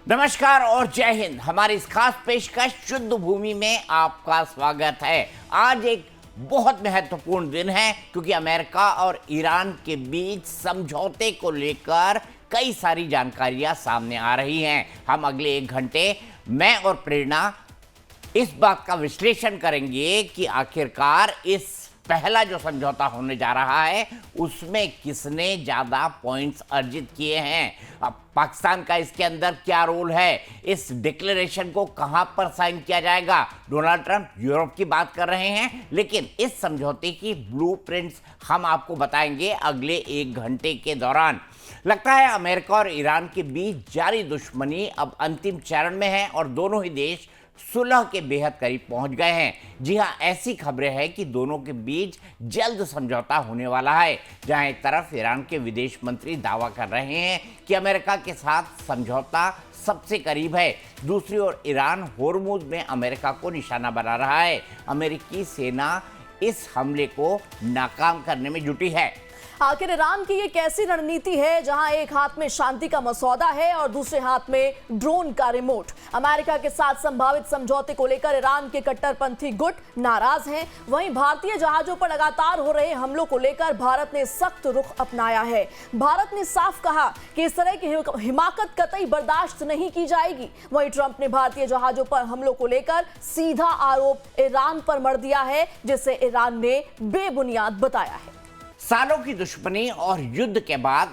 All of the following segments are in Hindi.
नमस्कार और जय हिंद। हमारी इस खास पेशकश शुद्ध भूमि में आपका स्वागत है। आज एक बहुत महत्वपूर्ण दिन है क्योंकि अमेरिका और ईरान के बीच समझौते को लेकर कई सारी जानकारियां सामने आ रही हैं। हम अगले 1 घंटे मैं और प्रेरणा इस बात का विश्लेषण करेंगे कि आखिरकार इस पहला जो समझौता होने जा रहा है उसमें किसने ज्यादा पॉइंट्स अर्जित किए हैं। अब पाकिस्तान का इसके अंदर क्या रोल है, इस डिक्लेरेशन को कहां पर साइन किया जाएगा। डोनाल्ड ट्रंप यूरोप की बात कर रहे हैं, लेकिन इस समझौते की ब्लूप्रिंट्स हम आपको बताएंगे अगले 1 घंटे के दौरान। लगता है अमेरिका और ईरान के बीच जारी दुश्मनी अब अंतिम चरण में है और दोनों ही देश सुलह के बेहद करीब पहुंच गए हैं। जी हां, ऐसी खबरें हैं कि दोनों के बीच जल्द समझौता होने वाला है। जहां एक तरफ ईरान के विदेश मंत्री दावा कर रहे हैं कि अमेरिका के साथ समझौता सबसे करीब है, दूसरी ओर ईरान होर्मुज में अमेरिका को निशाना बना रहा है। अमेरिकी सेना इस हमले को नाकाम करने में जुटी है। आखिर ईरान की ये कैसी रणनीति है जहां एक हाथ में शांति का मसौदा है और दूसरे हाथ में ड्रोन का रिमोट। अमेरिका के साथ संभावित समझौते को लेकर ईरान के कट्टरपंथी गुट नाराज हैं। वहीं भारतीय जहाजों पर लगातार हो रहे हमलों को लेकर भारत ने सख्त रुख अपनाया है। भारत ने साफ कहा कि इस तरह की हिमाकत कतई बर्दाश्त नहीं की जाएगी। वहीं ट्रंप ने भारतीय जहाजों पर हमलों को लेकर सीधा आरोप ईरान पर मढ़ दिया है, जिसे ईरान ने बेबुनियाद बताया है। सालों की दुश्मनी और युद्ध के बाद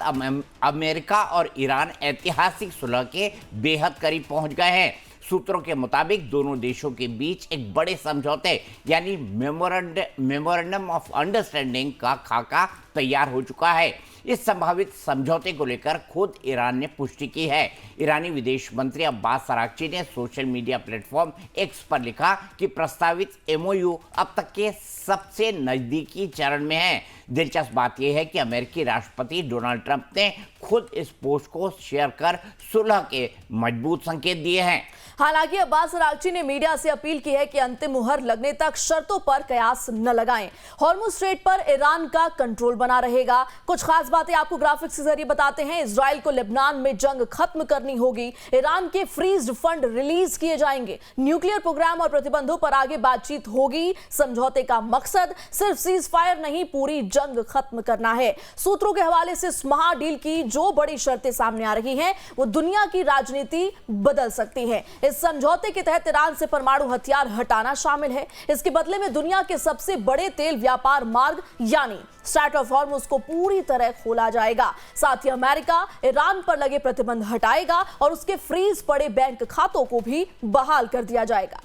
अमेरिका और ईरान ऐतिहासिक सुलह के बेहद करीब पहुंच गए हैं। सूत्रों के मुताबिक दोनों देशों के बीच एक बड़े समझौते यानी मेमोरेंडम ऑफ अंडरस्टैंडिंग का खाका तैयार हो चुका है। इस संभावित समझौते को लेकर खुद ईरान ने पुष्टि की है। ईरानी विदेश मंत्री अब्बास अरागची ने सोशल मीडिया प्लेटफॉर्म एक्स पर लिखा कि प्रस्तावित एमओयू अब तक के सबसे नजदीकी चरण में है। दिलचस्प बात यह है कि अमेरिकी राष्ट्रपति डोनाल्ड ट्रंप ने खुद इस पोस्ट को शेयर कर सुलह के मजबूत संकेत दिए हैं। हालांकि अब्बास अरागची ने मीडिया से अपील की है कि अंतिम मुहर लगने तक शर्तों पर कयास न लगाएं। हॉर्मुज स्ट्रेट पर ईरान का कंट्रोल बना रहेगा। कुछ खास बातें आपको ग्राफिक्स के जरिए बताते हैं। इजराइल को लेबनान में जंग खत्म करनी होगी। ईरान के फ्रीज्ड फंड रिलीज किए जाएंगे। न्यूक्लियर प्रोग्राम और प्रतिबंधों पर आगे बातचीत होगी। समझौते का मकसद सिर्फ सीज फायर नहीं, पूरी जंग खत्म करना है। सूत्रों के हवाले से इस महाडील की जो बड़ी शर्तें सामने आ रही हैं वो दुनिया की राजनीति बदल सकती है। इस समझौते के तहत ईरान से परमाणु हथियार हटाना शामिल है। इसके बदले में दुनिया के सबसे बड़े तेल व्यापार मार्ग यानी स्ट्रेट ऑफ हॉर्मुज को पूरी तरह खोला जाएगा। साथ ही अमेरिका ईरान पर लगे प्रतिबंध हटाएगा और उसके फ्रीज पड़े बैंक खातों को भी बहाल कर दिया जाएगा।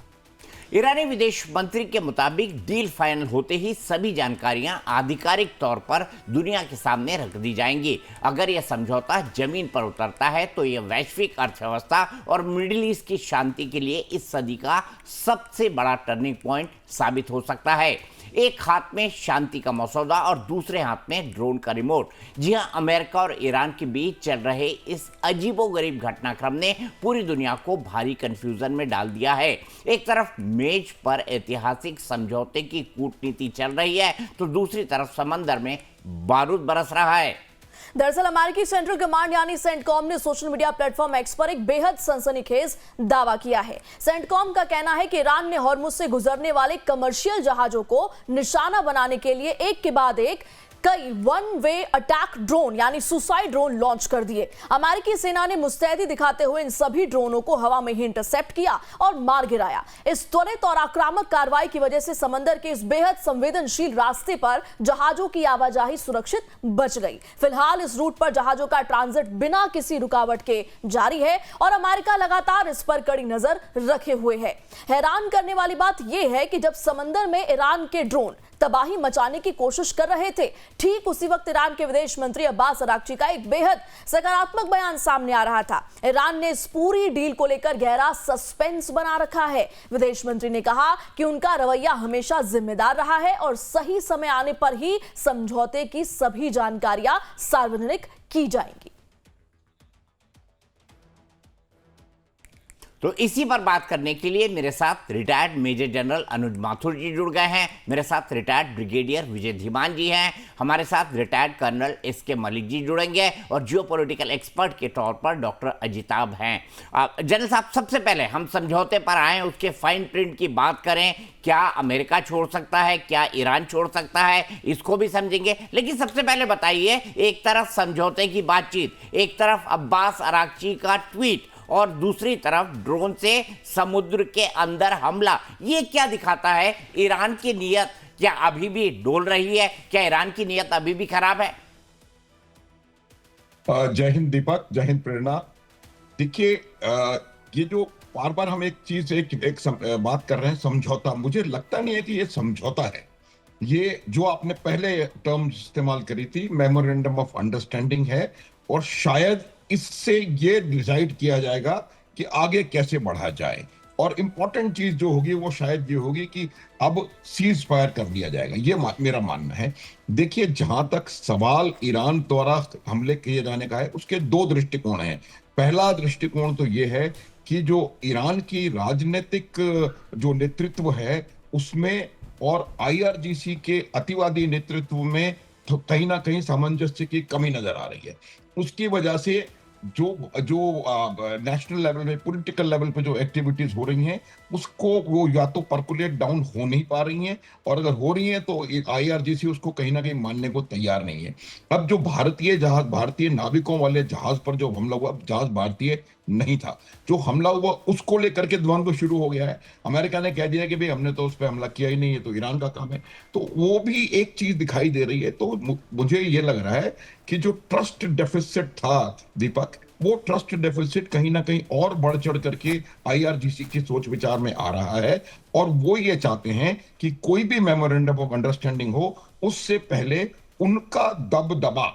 ईरानी विदेश मंत्री के मुताबिक डील फाइनल होते ही सभी जानकारियां आधिकारिक तौर पर दुनिया के सामने रख दी जाएंगी। अगर यह समझौता जमीन पर उतरता है तो यह वैश्विक अर्थव्यवस्था और मिडिल ईस्ट की शांति के लिए इस सदी का सबसे बड़ा टर्निंग पॉइंट साबित हो सकता है। एक हाथ में शांति का मसौदा और दूसरे हाथ में ड्रोन का रिमोट। जी हां, अमेरिका और ईरान के बीच चल रहे इस अजीबोगरीब घटनाक्रम ने पूरी दुनिया को भारी कंफ्यूजन में डाल दिया है। एक तरफ मेज पर ऐतिहासिक समझौते की कूटनीति चल रही है तो दूसरी तरफ समंदर में बारूद बरस रहा है। दरअसल अमेरिकी सेंट्रल कमांड यानी सेंटकॉम ने सोशल मीडिया प्लेटफॉर्म एक्स पर एक बेहद सनसनीखेज दावा किया है। सेंटकॉम का कहना है कि ईरान ने हॉर्मुज से गुजरने वाले कमर्शियल जहाजों को निशाना बनाने के लिए एक के बाद एक कई वन वे अटैक ड्रोन यानी सुसाइड ड्रोन लॉन्च कर दिए। अमेरिकी सेना ने मुस्तैदी दिखाते हुए इन सभी ड्रोनों को हवा में ही इंटरसेप्ट किया और मार गिराया। इस त्वरित और आक्रामक कार्रवाई की वजह से समंदर के इस बेहद संवेदनशील रास्ते पर जहाजों की आवाजाही सुरक्षित बच गई। फिलहाल इस रूट पर जहाजों का ट्रांजिट बिना किसी रुकावट के जारी है और अमेरिका लगातार इस पर कड़ी नजर रखे हुए है। हैरान करने वाली बात यह है कि जब समंदर में ईरान के ड्रोन तबाही मचाने की कोशिश कर रहे थे, ठीक उसी वक्त ईरान के विदेश मंत्री अब्बास अरागची का एक बेहद सकारात्मक बयान सामने आ रहा था। ईरान ने इस पूरी डील को लेकर गहरा सस्पेंस बना रखा है। विदेश मंत्री ने कहा कि उनका रवैया हमेशा जिम्मेदार रहा है और सही समय आने पर ही समझौते की सभी जानकारियां सार्वजनिक की जाएंगी। तो इसी पर बात करने के लिए मेरे साथ रिटायर्ड मेजर जनरल अनुज माथुर जी जुड़ गए हैं, मेरे साथ रिटायर्ड ब्रिगेडियर विजय धीमान जी हैं, हमारे साथ retired colonel SK. Malik ji जुड़ेंगे और जियोपॉलिटिकल एक्सपर्ट के तौर पर डॉक्टर अजिताभ हैं। जनरल साहब, सबसे पहले हम समझौते पर आए, उसके फाइन प्रिंट की बात करें। क्या अमेरिका छोड़ सकता है, क्या ईरान छोड़ सकता है, इसको भी समझेंगे। लेकिन सबसे पहले बताइए, एक तरफ समझौते की बातचीत, एक तरफ अब्बास अराक्ची का ट्वीट और दूसरी तरफ ड्रोन से समुद्र के अंदर हमला, ये क्या दिखाता है? ईरान की नीयत क्या अभी भी डोल रही है? क्या ईरान की नीयत अभी भी खराब है? जय हिंद दीपक, जय हिंद प्रेरणा। देखिए, ये जो बार बार हम एक चीज बात कर रहे हैं, समझौता, मुझे लगता नहीं है कि ये समझौता है। ये जो आपने पहले टर्म इस्तेमाल करी थी, मेमोरेंडम ऑफ अंडरस्टैंडिंग है, और शायद इससे ये डिसाइड किया जाएगा कि आगे कैसे बढ़ा जाए। और इंपॉर्टेंट चीज जो होगी वो शायद ये होगी कि अब सीज फायर कर दिया जाएगा, ये मेरा मानना है। देखिए, जहां तक सवाल ईरान द्वारा हमले किए जाने का है, उसके दो दृष्टिकोण हैं। पहला दृष्टिकोण तो ये है कि जो ईरान की राजनीतिक जो नेतृत्व है उसमें और आईआरजीसी के अतिवादी नेतृत्व में तो कहीं ना कहीं सामंजस्य की कमी नजर आ रही है। उसकी वजह से जो जो नेशनल लेवल में, पॉलिटिकल लेवल पे जो एक्टिविटीज हो रही हैं, उसको वो या तो परकुलेट डाउन हो नहीं पा रही हैं, और अगर हो रही हैं तो आईआरजीसी उसको कहीं ना कहीं मानने को तैयार नहीं है। अब जो भारतीय जहाज, भारतीय नाविकों वाले जहाज पर जो हमला हुआ, जहाज भारतीय नहीं था, जो हमला हुआ उसको लेकर के द्वंद्व शुरू हो गया है। अमेरिका ने कह दिया कि भाई हमने तो उस पर हमला किया ही नहीं है, तो ईरान का काम है। तो वो भी एक चीज दिखाई दे रही है। तो मुझे ये लग रहा है कि जो ट्रस्ट डेफिसिट था दीपक, वो ट्रस्ट डेफिसिट कहीं ना कहीं और बढ़ चढ़ करके आईआरजीसी की सोच विचार में आ रहा है, और वो ये चाहते हैं कि कोई भी मेमोरेंडम ऑफ अंडरस्टैंडिंग हो, उससे पहले उनका दबदबा,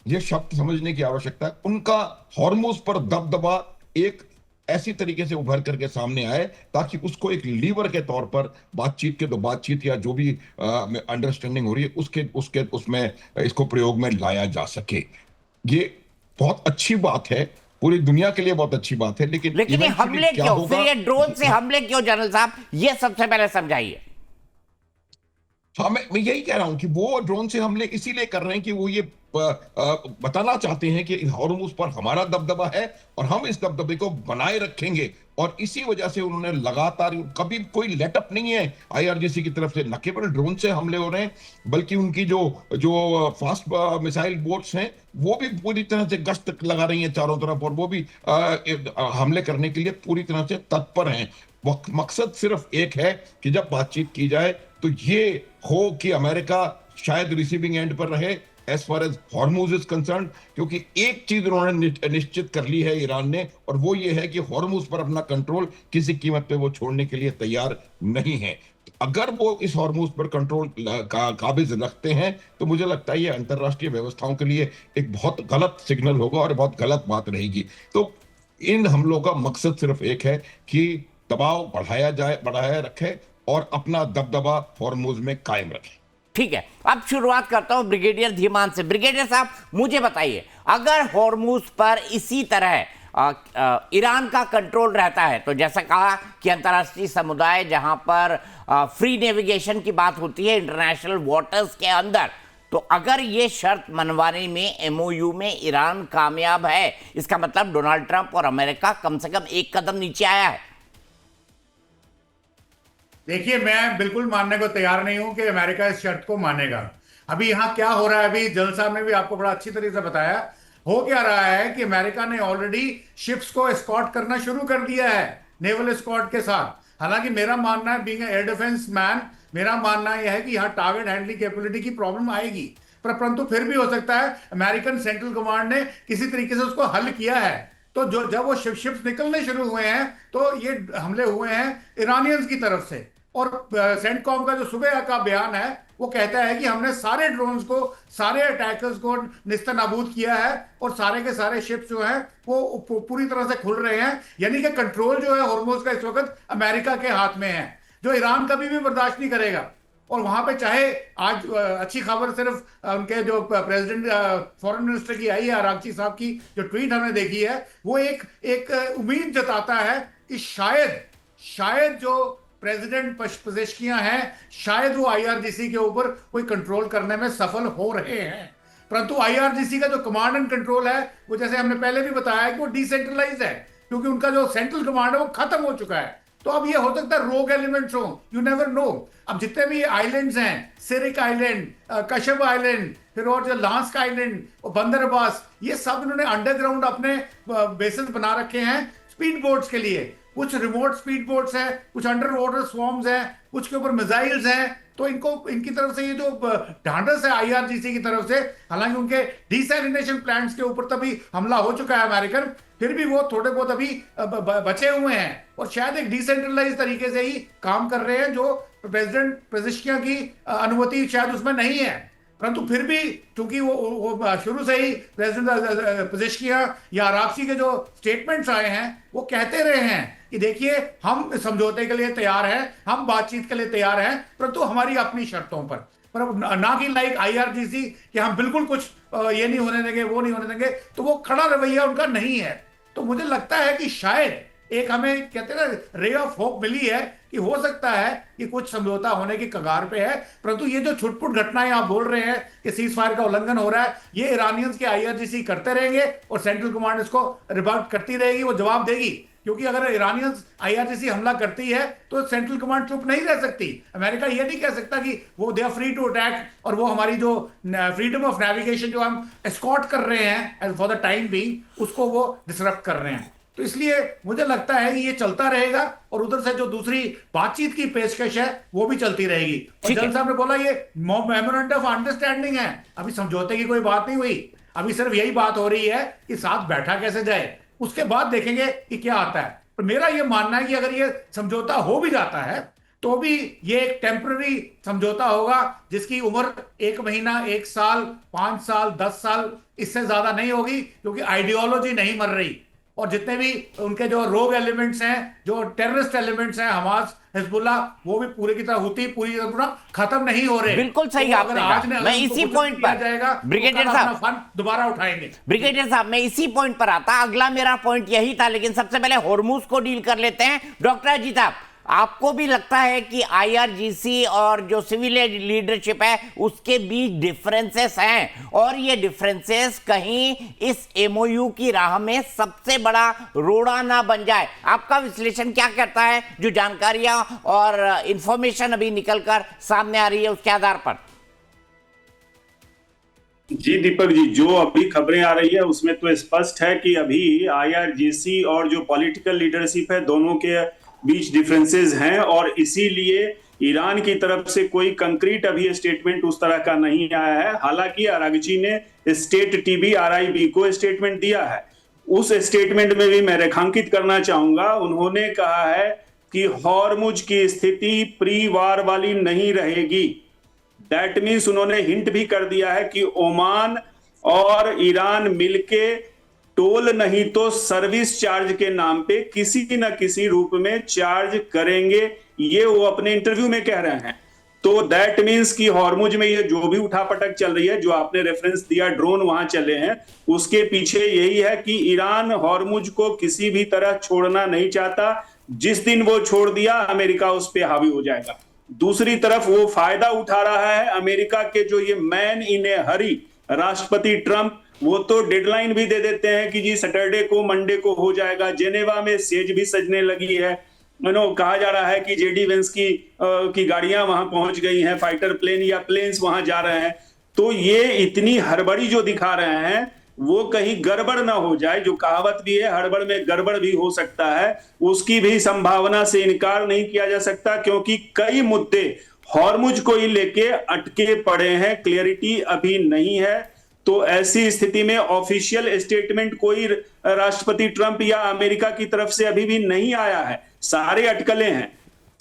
ये शब्द समझने की आवश्यकता है, उनका हॉर्मोज पर दबदबा एक ऐसी तरीके से उभर करके सामने आए ताकि उसको एक लीवर के तौर पर बातचीत या जो भी अंडरस्टैंडिंग हो रही है उसके उसमें इसको प्रयोग में लाया जा सके। ये बहुत अच्छी बात है, पूरी दुनिया के लिए बहुत अच्छी बात है। लेकिन ये हमले क्यों, फिर ये ड्रोन से हमले क्यों जनरल साहब, ये सबसे पहले समझाइए। हाँ, मैं यही कह रहा हूं कि वो ड्रोन से हमले इसीलिए कर रहे हैं कि वो ये बताना चाहते हैं कि हॉर्मुज पर हमारा दबदबा है और हम इस दबदबे को बनाए रखेंगे। और इसी वजह से उन्होंने लगातार, कभी कोई लेटअप नहीं है आईआरजीसी की तरफ से, न केवल ड्रोन से हमले हो रहे हैं बल्कि उनकी जो फास्ट मिसाइल बोट्स हैं वो भी पूरी तरह से गश्त लगा रही हैं चारों तरफ, और वो भी हमले करने के लिए पूरी तरह से तत्पर हैं। मकसद सिर्फ एक है कि जब बातचीत की जाए तो ये हो कि अमेरिका शायद रिसीविंग एंड पर रहे as far as Hormuz is concern, क्योंकि एक चीज उन्होंने निश्चित कर ली है ईरान ने, और वो ये है कि हॉर्मुज पर अपना कंट्रोल किसी कीमत पे वो छोड़ने के लिए तैयार नहीं है। अगर वो इस हॉर्मुज पर कंट्रोल काबिज रखते हैं तो मुझे लगता है ये अंतरराष्ट्रीय व्यवस्थाओं के लिए एक बहुत गलत सिग्नल होगा और बहुत गलत बात रहेगी। तो इन हमलों का मकसद सिर्फ एक है कि दबाव बढ़ाया रखे और अपना दबदबा हॉर्मुज में कायम रखे। ठीक है, अब शुरुआत करता हूं ब्रिगेडियर धीमान से। ब्रिगेडियर साहब, मुझे बताइए, अगर हॉर्मुज पर इसी तरह ईरान का कंट्रोल रहता है, तो जैसा कहा कि अंतर्राष्ट्रीय समुदाय जहां पर फ्री नेविगेशन की बात होती है इंटरनेशनल वाटर्स के अंदर, तो अगर ये शर्त मनवाने में एमओयू में ईरान कामयाब है, इसका मतलब डोनाल्ड ट्रंप और अमेरिका कम से कम एक कदम नीचे आया है। देखिए, मैं बिल्कुल मानने को तैयार नहीं हूं कि अमेरिका इस शर्त को मानेगा। अभी यहाँ क्या हो रहा है, अभी जनरल साहब ने भी आपको बड़ा अच्छी तरीके से बताया। हो क्या रहा है कि अमेरिका ने ऑलरेडी शिप्स को एस्कॉर्ट करना शुरू कर दिया है, नेवल एस्कॉर्ट के साथ। हालांकि मेरा मानना है, बीइंग एयर डिफेंस मैन, मेरा मानना यह है कि यहाँ टारगेट हैंडलिंग कैपेबिलिटी की प्रॉब्लम आएगी, परंतु फिर भी हो सकता है अमेरिकन सेंट्रल कमांड ने किसी तरीके से उसको हल किया है। तो जब वो शिप्स निकलने शुरू हुए हैं तो ये हमले हुए हैं ईरानियंस की तरफ से। और सेंटकॉम का जो सुबह का बयान है वो कहता है कि हमने सारे ड्रोन्स को, सारे अटैकर्स को निस्तनाबूद किया है और सारे के सारे शिप्स जो हैं वो पूरी तरह से खुल रहे हैं। यानी कि कंट्रोल जो है हॉर्मुज का इस वक्त अमेरिका के हाथ में है, जो ईरान कभी भी बर्दाश्त नहीं करेगा। और वहां पे चाहे आज अच्छी खबर सिर्फ उनके जो प्रेसिडेंट फॉरेन मिनिस्टर की आई है आरागची साहब की जो ट्वीट हमने देखी है, वो एक उम्मीद जताता है कि शायद जो प्रेसिडेंट पेजेशकियां हैं शायद वो आईआरजीसी के ऊपर कोई कंट्रोल करने में सफल हो रहे हैं। परंतु आईआरजीसी का जो कमांड एंड कंट्रोल है वो, जैसे हमने पहले भी बताया है, कि वो डिसेंट्रलाइज है, क्योंकि उनका जो सेंट्रल कमांड है वो खत्म हो चुका है। तो अब ये हो सकता है रोग एलिमेंट्स हो, यू नेवर नो। अब जितने भी आइलैंड्स हैं, सिरिक आइलैंड, कशब आइलैंड, फिर और जो लांस्क आइलैंड और बंदर अब्बास, ये सब इन्होंने अंडरग्राउंड अपने बेसिस बना रखे हैं स्पीड बोट्स के लिए। कुछ रिमोट स्पीड बोट्स हैं, कुछ अंडर वाटर स्वॉर्म्स हैं, कुछ के ऊपर मिसाइल्स हैं। तो इनकी तरफ से ये जो ढांढस है आईआरजीसी की तरफ से, हालांकि उनके डिसैलिनेशन प्लांट्स के ऊपर तभी हमला हो चुका है अमेरिकन, फिर भी वो थोड़े बहुत अभी बचे हुए हैं और शायद एक डिसेंट्रलाइज तरीके से ही काम कर रहे हैं, जो प्रेसिडेंट पेजेशकियां की अनुमति शायद उसमें नहीं है। परंतु फिर भी क्योंकि वो शुरू से ही प्रेसिडेंट पेजेशकियां या आरागची के जो स्टेटमेंट्स आए हैं वो कहते रहे हैं कि देखिए हम समझौते के लिए तैयार हैं, हम बातचीत के लिए तैयार हैं, परंतु हमारी अपनी शर्तों पर ना कि लाइक आईआरजीसी कि हम बिल्कुल कुछ ये नहीं होने देंगे, वो नहीं होने देंगे। तो वो खड़ा रवैया उनका नहीं है। तो मुझे लगता है कि शायद एक हमें कहते हैं ना रे ऑफ होप मिली है कि हो सकता है कि कुछ समझौता होने की कगार पे है। परंतु ये जो छुटपुट घटनाएं आप बोल रहे हैं कि सीज फायर का उल्लंघन हो रहा है, ये ईरानियंस के आईआरजीसी करते रहेंगे और सेंट्रल कमांड इसको रिबर्ट करती रहेगी, वो जवाब देगी। क्योंकि अगर ईरानियंस आईआरजीसी हमला करती है तो सेंट्रल कमांड चुप नहीं रह सकती। अमेरिका ये नहीं कह सकता कि वो they are free to attack और वो हमारी जो फ्रीडम ऑफ नेविगेशन जो हम एस्कॉर्ट कर रहे हैं फॉर द टाइम बीइंग, उसको वो डिसरप्ट कर रहे हैं। तो इसलिए मुझे लगता है कि ये चलता रहेगा और उधर से जो दूसरी बातचीत की पेशकश है वो भी चलती रहेगी। और जनरल साहब ने बोला ये मेमोरेंडम ऑफ अंडरस्टैंडिंग है, अभी समझौते की कोई बात नहीं हुई, अभी सिर्फ यही बात हो रही है कि साथ बैठा कैसे जाए, उसके बाद देखेंगे कि क्या आता है। पर मेरा ये मानना है कि अगर ये समझौता हो भी जाता है तो भी ये एक टेम्पररी समझौता होगा, जिसकी उम्र 1 महीना, 1 साल, 5 साल, 10 साल, इससे ज्यादा नहीं होगी, क्योंकि आइडियोलॉजी नहीं मर रही। और जितने भी उनके जो रोग एलिमेंट्स हैं, जो टेररिस्ट एलिमेंट्स हैं, हमास, हिजबुल्लाह, वो भी पूरी की तरह हुती पूरी तरह खत्म नहीं हो रहे। बिल्कुल सही तो आपने कहा। मैं इसी पॉइंट पर ब्रिगेडियर साहब फंड दोबारा उठाएंगे। ब्रिगेडियर साहब मैं इसी पॉइंट पर आता, अगला मेरा पॉइंट यही था, लेकिन सबसे पहले होर्मुज को डील कर लेते हैं। डॉक्टर अजीत साहब, आपको भी लगता है कि आईआरजीसी और जो सिविल लीडरशिप है उसके बीच डिफरेंसेस हैं और ये डिफरेंसेस कहीं इस एमओयू की राह में सबसे बड़ा रोड़ा ना बन जाए? आपका विश्लेषण क्या कहता है, जो जानकारियां और इंफॉर्मेशन अभी निकलकर सामने आ रही है उसके आधार पर? जी दीपक जी, जो अभी खबरें आ रही है उसमें तो स्पष्ट है कि अभी आईआरजीसी और जो पॉलिटिकल लीडरशिप है दोनों के बीच डिफरेंसेस हैं और इसीलिए ईरान की तरफ से कोई कंक्रीट अभी स्टेटमेंट उस तरह का नहीं आया है। हालांकि आरागची ने स्टेट टीवी RIB को स्टेटमेंट दिया है। उस स्टेटमेंट में भी मैं रेखांकित करना चाहूंगा, उन्होंने कहा है कि हॉर्मुज की स्थिति प्री वार वाली नहीं रहेगी। दैट मीन्स उन्होंने हिंट भी कर दिया है कि ओमान और ईरान मिलके टोल नहीं तो सर्विस चार्ज के नाम पे किसी न किसी रूप में चार्ज करेंगे, ये वो अपने इंटरव्यू में कह रहे हैं। तो दैट मीन्स कि हॉर्मुज में ये जो भी उठापटक चल रही है, जो आपने रेफरेंस दिया ड्रोन वहां चले हैं, उसके पीछे यही है कि ईरान हॉर्मुज को किसी भी तरह छोड़ना नहीं चाहता। जिस दिन वो छोड़ दिया अमेरिका उस पर हावी हो जाएगा। दूसरी तरफ वो फायदा उठा रहा है अमेरिका के जो ये मैन इन ए हरी राष्ट्रपति ट्रंप, वो तो डेडलाइन भी दे देते हैं कि जी सैटरडे को मंडे को हो जाएगा। जेनेवा में सेज भी सजने लगी है। कहा जा रहा है कि जेडी वेंस की गाड़ियां वहां पहुंच गई हैं, फाइटर प्लेन या प्लेन्स वहां जा रहे हैं। तो ये इतनी हड़बड़ी जो दिखा रहे हैं वो कहीं गड़बड़ ना हो जाए। जो कहावत भी है, हड़बड़ में गड़बड़ भी हो सकता है, उसकी भी संभावना से इनकार नहीं किया जा सकता, क्योंकि कई मुद्दे हॉर्मुज को ही लेके अटके पड़े हैं, क्लियरिटी अभी नहीं है। तो ऐसी स्थिति में ऑफिशियल स्टेटमेंट कोई राष्ट्रपति ट्रंप या अमेरिका की तरफ से अभी भी नहीं आया है। सारे अटकलें हैं।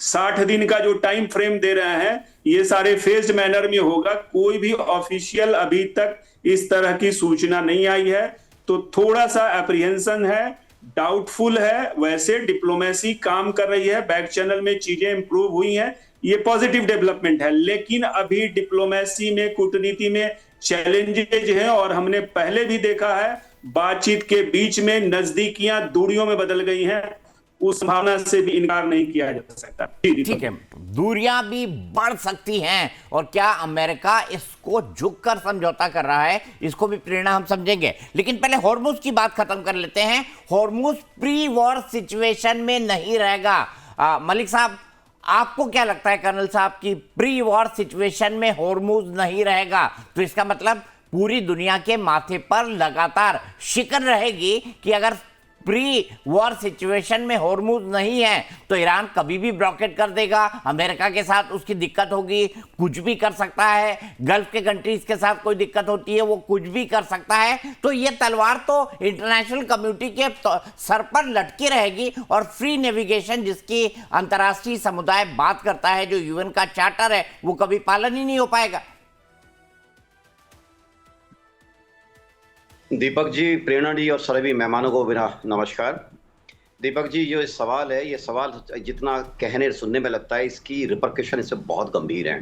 60 दिन का जो टाइम फ्रेम दे रहे हैं, ये सारे फेज्ड मैनर में होगा। कोई भी ऑफिशियल अभी तक इस तरह की सूचना नहीं आई है। तो थोड़ा सा एप्रीहेंशन है डाउटफुल है। वैसे डिप्लोमेसी काम कर रही है, बैक चैनल में चीजें इंप्रूव हुई हैं, ये पॉजिटिव डेवलपमेंट है। लेकिन अभी डिप्लोमेसी में, कूटनीति में चैलेंजेज हैं, और हमने पहले भी देखा है बातचीत के बीच में नजदीकियां दूरियों में बदल गई हैं। उस संभावना से भी इनकार नहीं किया जा सकता। ठीक है, दूरियां भी बढ़ सकती हैं, और क्या अमेरिका इसको झुककर समझौता कर रहा है, इसको भी प्रेरणा हम समझेंगे। लेकिन पहले हॉर्मुज की बात खत्म कर लेते हैं। हॉर्मुज प्री वॉर सिचुएशन में नहीं रहेगा। मलिक साहब, आपको क्या लगता है कर्नल साहब की प्री वॉर सिचुएशन में हॉर्मुज नहीं रहेगा तो इसका मतलब पूरी दुनिया के माथे पर लगातार शिकन रहेगी कि अगर प्री वॉर सिचुएशन में हॉर्मुज नहीं है तो ईरान कभी भी ब्लॉकेट कर देगा, अमेरिका के साथ उसकी दिक्कत होगी, कुछ भी कर सकता है, गल्फ के कंट्रीज के साथ कोई दिक्कत होती है वो कुछ भी कर सकता है। तो ये तलवार तो इंटरनेशनल कम्युनिटी के सर पर लटकी रहेगी, और फ्री नेविगेशन जिसकी अंतर्राष्ट्रीय समुदाय बात करता है, जो यूएन का चार्टर है, वो कभी पालन ही नहीं हो पाएगा। दीपक जी, प्रेरणा जी और सभी मेहमानों को मेरा नमस्कार। दीपक जी, जो सवाल है, ये सवाल जितना कहने सुनने में लगता है, इसकी रिपरकशन इससे बहुत गंभीर है।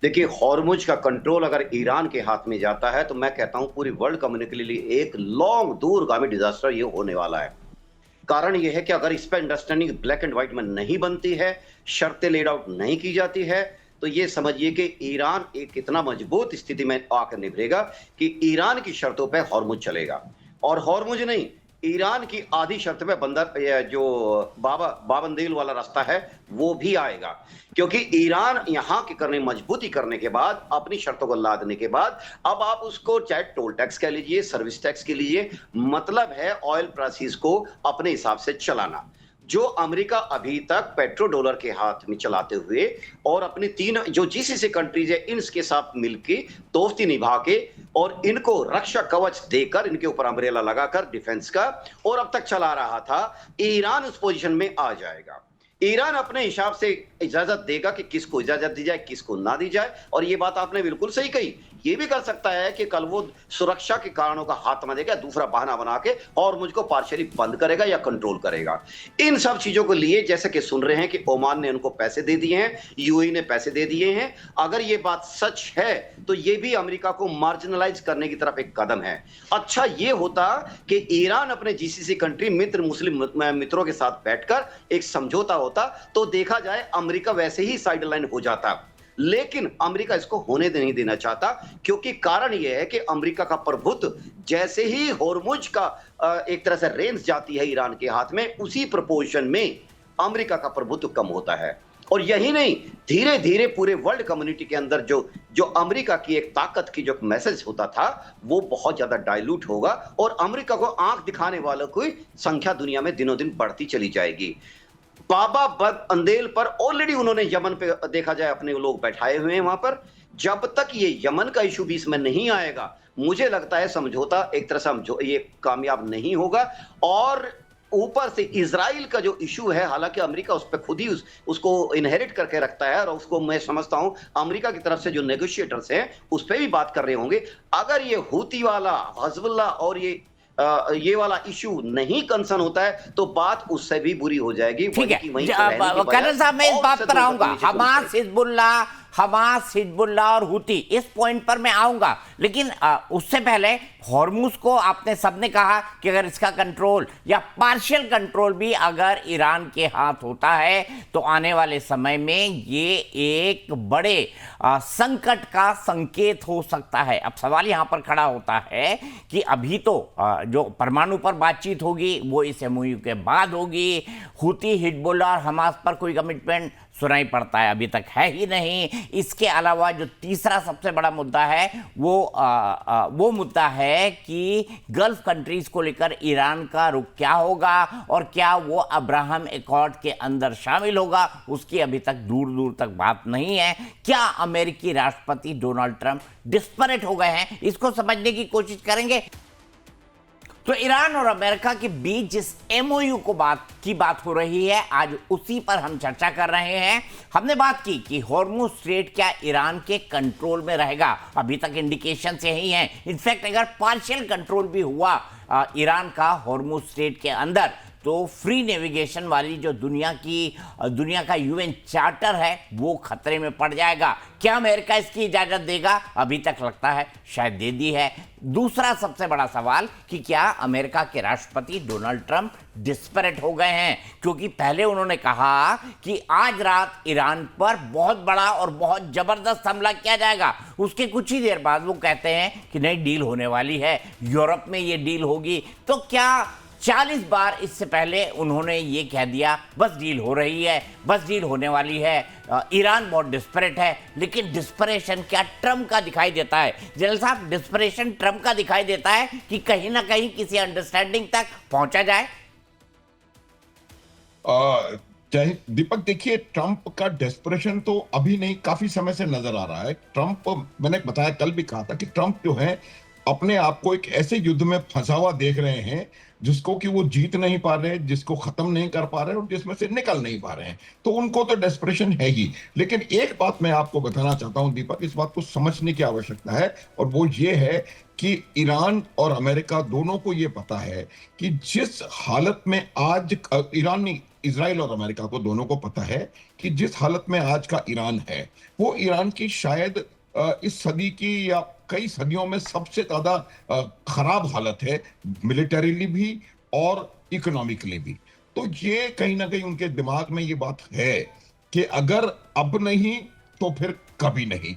देखिए, हॉर्मुज का कंट्रोल अगर ईरान के हाथ में जाता है तो मैं कहता हूं पूरी वर्ल्ड कम्युनिटी के लिए एक लॉन्ग दूरगामी डिजास्टर ये होने वाला है। कारण यह है कि अगर इस पर अंडरस्टैंडिंग ब्लैक एंड व्हाइट में नहीं बनती है, शर्तें लेड आउट नहीं की जाती है, तो ये समझिए कि ईरान एक इतना मजबूत स्थिति में आकर निभरेगा कि ईरान की शर्तों पे हॉर्मुज चलेगा। और हॉर्मुज नहीं, ईरान की आधी शर्त पे बंदर जो बाबंदेल वाला रास्ता है वो भी आएगा, क्योंकि ईरान यहां की मजबूती करने के बाद, अपनी शर्तों को लादने के बाद, अब आप उसको चाहे टोल टैक्स कह लीजिए, सर्विस टैक्स के लीजिए, मतलब है ऑयल प्राइसेस को अपने हिसाब से चलाना। जो अमेरिका अभी तक पेट्रो डॉलर के हाथ में चलाते हुए और अपनी 3 जो जीसीसी कंट्रीज है इनके साथ मिलकर दोस्ती निभा के और इनको रक्षा कवच देकर, इनके ऊपर अम्ब्रेला लगाकर डिफेंस का, और अब तक चला रहा था, ईरान उस पोजीशन में आ जाएगा। ईरान अपने हिसाब से इजाजत देगा कि किसको इजाजत दी जाए, किसको ना दी जाए। और ये बात आपने बिल्कुल सही कही, ये भी कर सकता है कि कल वो सुरक्षा के कारणों का हाथ देगा, दूसरा बहाना बना के और मुझको पार्शियली बंद करेगा या कंट्रोल करेगा। इन सब चीजों को लिए, जैसे कि सुन रहे हैं कि ओमान ने उनको पैसे दे दिए हैं, यूएई ने पैसे दे दिए हैं, अगर ये बात सच है तो ये भी अमेरिका को मार्जिनलाइज करने की तरफ एक कदम है। अच्छा ये होता कि ईरान अपने जीसीसी कंट्री मुस्लिम मित्रों के साथ बैठकर एक समझौता होता तो देखा जाए अमेरिका वैसे ही साइडलाइन हो जाता, लेकिन अमेरिका इसको होने नहीं देना चाहता, क्योंकि कारण यह है कि अमेरिका का प्रभुत्व जैसे ही हॉर्मुज का एक तरह से रेंज जाती है ईरान के हाथ में, उसी प्रोपोर्शन में अमेरिका का प्रभुत्व कम होता है। और यही नहीं, धीरे धीरे पूरे वर्ल्ड कम्युनिटी के अंदर जो अमेरिका की एक ताकत की जो मैसेज होता था वो बहुत ज्यादा डाइल्यूट होगा, और अमेरिका को आंख दिखाने वालों की संख्या दुनिया में दिनों दिन बढ़ती चली जाएगी। बाबा बंदेल पर ऑलरेडी उन्होंने यमन पे देखा जाए अपने लोग बैठाए हुए हैं वहां पर। जब तक ये यमन का इशू बीच में नहीं आएगा, मुझे लगता है समझौता एक तरह से ये कामयाब नहीं होगा। और ऊपर से इजराइल का जो इशू है, हालांकि अमेरिका उस पर खुद ही उसको इनहेरिट करके रखता है, और उसको मैं समझता हूं अमेरिका की तरफ से जो नेगोशिएटर्स हैं उस पर भी बात कर रहे होंगे। अगर ये हूती वाला, हिजबुल्लाह और ये वाला इशू नहीं कंसर्न होता है तो बात उससे भी बुरी हो जाएगी। ठीक है कर्नल साहब, मैं इस बात पर आऊंगा, हमास, हिजबुल्लाह और हुती, इस पॉइंट पर मैं आऊंगा, लेकिन उससे पहले हॉर्मुज को आपने सबने कहा कि अगर इसका कंट्रोल या पार्शियल कंट्रोल भी अगर ईरान के हाथ होता है तो आने वाले समय में ये एक बड़े संकट का संकेत हो सकता है। अब सवाल यहां पर खड़ा होता है कि अभी तो जो परमाणु पर बातचीत होगी वो इस एमओयू के बाद होगी, हुती, हिजबुल्लाह और हमास पर कोई कमिटमेंट सुनाई पड़ता है अभी तक है ही नहीं। इसके अलावा जो तीसरा सबसे बड़ा मुद्दा है वो मुद्दा है कि गल्फ कंट्रीज को लेकर ईरान का रुख क्या होगा और क्या वो अब्राहम एकॉर्ड के अंदर शामिल होगा, उसकी अभी तक दूर दूर तक बात नहीं है। क्या अमेरिकी राष्ट्रपति डोनाल्ड ट्रंप डिस्परेट हो गए हैं, इसको समझने की कोशिश करेंगे। तो ईरान और अमेरिका के बीच जिस एमओयू की बात हो रही है, आज उसी पर हम चर्चा कर रहे हैं। हमने बात की कि हॉर्मुज स्ट्रेट क्या ईरान के कंट्रोल में रहेगा। अभी तक इंडिकेशन यही हैं। इनफैक्ट अगर पार्शियल कंट्रोल भी हुआ ईरान का हॉर्मुज स्ट्रेट के अंदर, तो फ्री नेविगेशन वाली जो दुनिया का यूएन चार्टर है वो खतरे में पड़ जाएगा। क्या अमेरिका इसकी इजाजत देगा? अभी तक लगता है शायद दे दी है। दूसरा सबसे बड़ा सवाल कि क्या अमेरिका के राष्ट्रपति डोनाल्ड ट्रंप डिस्परेट हो गए हैं, क्योंकि पहले उन्होंने कहा कि आज रात ईरान पर बहुत बड़ा और बहुत जबरदस्त हमला किया जाएगा। उसके कुछ ही देर बाद वो कहते हैं कि नई डील होने वाली है, यूरोप में ये डील होगी। तो क्या 40 बार इससे पहले उन्होंने ये कह दिया बस डील हो रही है, बस डील होने वाली है। ईरान बहुत डिस्परेट है, लेकिन डिस्परेशन क्या ट्रंप का दिखाई देता है? जनरल साहब, डिस्परेशन ट्रंप का दिखाई देता है कि कहीं ना कहीं किसी अंडरस्टैंडिंग तक पहुंचा जाए? दीपक, देखिए, ट्रंप का डेस्परेशन तो अभी नहीं, काफी समय से नजर आ रहा है। ट्रंप, मैंने बताया, कल भी कहा था कि ट्रंप जो है अपने आप को एक ऐसे युद्ध में फंसा हुआ देख रहे हैं जिसको कि वो जीत नहीं पा रहे, जिसको खत्म नहीं कर पा रहे और जिसमें से निकल नहीं पा रहे हैं। तो उनको तो डेस्परेशन है ही। लेकिन एक बात मैं आपको बताना चाहता हूं दीपक, इस बात को समझने की आवश्यकता है, और वो ये है कि ईरान और अमेरिका दोनों को ये पता है कि जिस हालत में आज ईरान नहीं, इजराइल और अमेरिका को दोनों को पता है कि जिस हालत में आज का ईरान है वो ईरान की शायद इस सदी की या कई सदियों में सबसे ज्यादा खराब हालत है, मिलिटरीली भी और इकोनॉमिकली भी। तो ये कहीं ना कहीं उनके दिमाग में ये बात है कि अगर अब नहीं तो फिर कभी नहीं,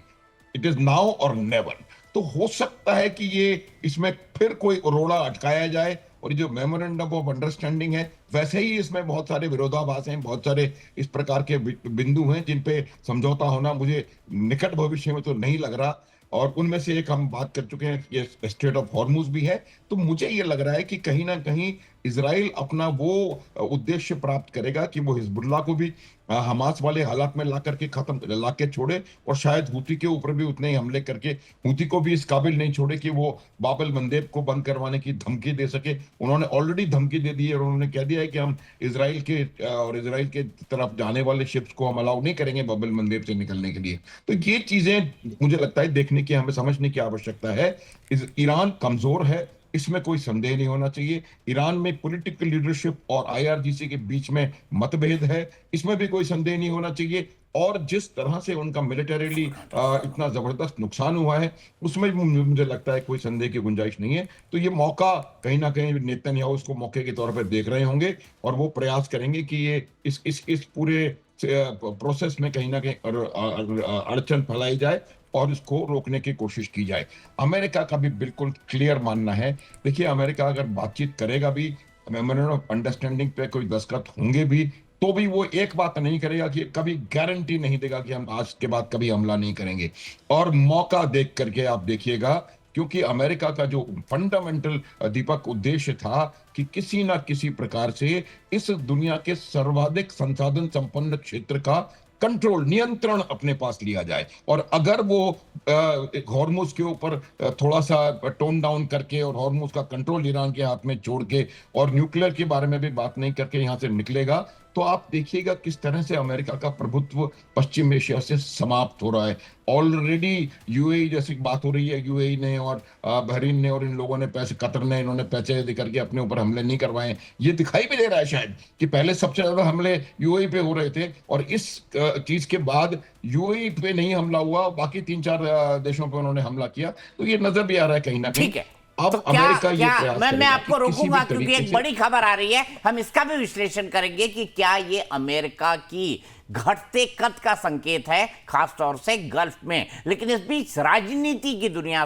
इट इज नाउ और नेवर। तो हो सकता है कि ये इसमें फिर कोई रोड़ा अटकाया जाए, और ये जो मेमोरेंडम ऑफ अंडरस्टैंडिंग है, वैसे ही इसमें बहुत सारे विरोधाभास हैं, बहुत सारे इस प्रकार के बिंदु हैं जिन पे समझौता होना मुझे निकट भविष्य में तो नहीं लग रहा। और उनमें से एक हम बात कर चुके हैं, ये स्ट्रेट ऑफ हॉर्मुज भी है। तो मुझे ये लग रहा है कि कहीं ना कहीं इजराइल अपना वो उद्देश्य प्राप्त करेगा कि वो हिजबुल्लाह को भी हमास वाले हालात में ला के छोड़े, और शायद हूती के ऊपर भी उतने ही हमले करके हूती को भी इस काबिल नहीं छोड़े कि वो बाबल मंदेब को बंद करवाने की धमकी दे सके। उन्होंने ऑलरेडी धमकी दे दी है और उन्होंने कह दिया है कि हम इजराइल के तरफ जाने वाले शिप्स को हम अलाउ नहीं करेंगे बाबल मंदेब से निकलने के लिए। तो ये चीजें मुझे लगता है देखने की, हमें समझने की आवश्यकता है। ईरान कमजोर है, इसमें कोई संदेह नहीं होना चाहिए। ईरान में पॉलिटिकल लीडरशिप और आईआरजीसी के बीच में मतभेद है, इसमें भी कोई संदेह नहीं होना चाहिए। और जिस तरह से उनका मिलिटरीली इतना जबरदस्त नुकसान हुआ है, उसमें भी मुझे लगता है कोई संदेह की गुंजाइश नहीं है। तो ये मौका कहीं ना कहीं नेतन्याहू उसको मौके के तौर पर देख रहे होंगे, और वो प्रयास करेंगे कि ये इस पूरे प्रोसेस में कहीं ना कहीं अड़चन फैलाई जाए और इसको रोकने की कोशिश की जाए। अमेरिका का भी बिल्कुल क्लियर मानना है। देखिए, अमेरिका अगर बातचीत करेगा भी, मेमोरेंडम ऑफ अंडरस्टैंडिंग पे कोई दस्तखत होंगे भी, तो भी वो एक बात नहीं करेगा कि कभी गारंटी नहीं देगा कि हम आज के बाद कभी हमला नहीं करेंगे। और मौका देख करके आप देखिएगा, क्योंकि अमेरिका का जो फंडामेंटल दीपक उद्देश्य था कि किसी ना किसी प्रकार से इस दुनिया के सर्वाधिक संसाधन संपन्न क्षेत्र का कंट्रोल, नियंत्रण अपने पास लिया जाए। और अगर वो हॉर्मुज के ऊपर थोड़ा सा टोन डाउन करके और हॉर्मुज का कंट्रोल ईरान के हाथ में छोड़ के और न्यूक्लियर के बारे में भी बात नहीं करके यहां से निकलेगा, तो आप देखिएगा किस तरह से अमेरिका का प्रभुत्व पश्चिम एशिया से समाप्त हो रहा है। ऑलरेडी यूएई जैसी बात हो रही है, यूएई ने और बहरीन ने और इन लोगों ने कतर ने इन्होंने पैसे देकर के अपने ऊपर हमले नहीं करवाए। ये दिखाई भी दे रहा है शायद कि पहले सबसे ज्यादा हमले यूएई पे हो रहे थे, और इस चीज के बाद यूएई पे नहीं हमला हुआ, बाकी 3-4 देशों पे उन्होंने हमला किया। तो ये नजर भी आ रहा है कहीं ना कहीं। ठीक है, अब तो क्या मैं आपको रोकूंगा क्योंकि एक बड़ी खबर आ रही है, हम इसका भी विश्लेषण करेंगे कि क्या ये अमेरिका की घटते कद का संकेत है, खासतौर से गल्फ में। लेकिन इस बीच राजनीति की दुनिया